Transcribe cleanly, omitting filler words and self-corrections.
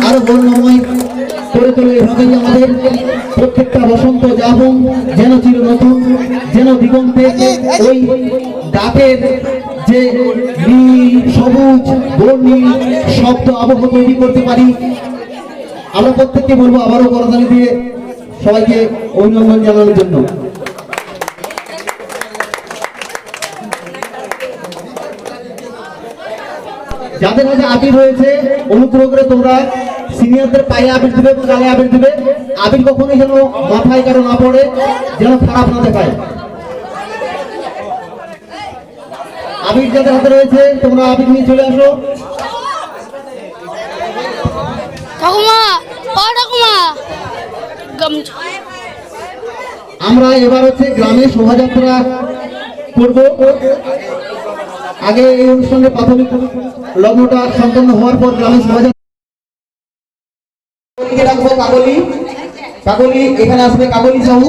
আরো বর্ণময় করে তোলে। এভাবেই আমাদের প্রত্যেকটা বসন্ত যাপন যেন চির নতুন, যেন দিগন্তে ওই ডাকের যে নীল সবুজ বর্ণিল শব্দ আবহ তৈরি করতে পারি। আমরা প্রত্যেককে বলবো আবারও করতালি দিয়ে সবাইকে অভিনন্দন জানানোর জন্য। যাদের হাতে আবির রয়েছে অনুগ্রহ করে তোমরা সিনিয়রদের পায়ে আবির দিবে, গালে আবির দিবে। আবির কখনোই যেন মাথায় কারো না পড়ে, যেন খারাপ না দেখায়। আবির যাদের হাতে রয়েছে তোমরা আবির নিয়ে চলে আসো। আমরা এবার হচ্ছে গ্রামে শোভাযাত্রা করব। আগে এই অনুষ্ঠানের প্রাথমিক লগ্নটা সম্পন্ন হওয়ার পর গ্রামে শোভাযাত্রা ডাকবো। কাকলি এখানে আসবে, কাকলি সাহু।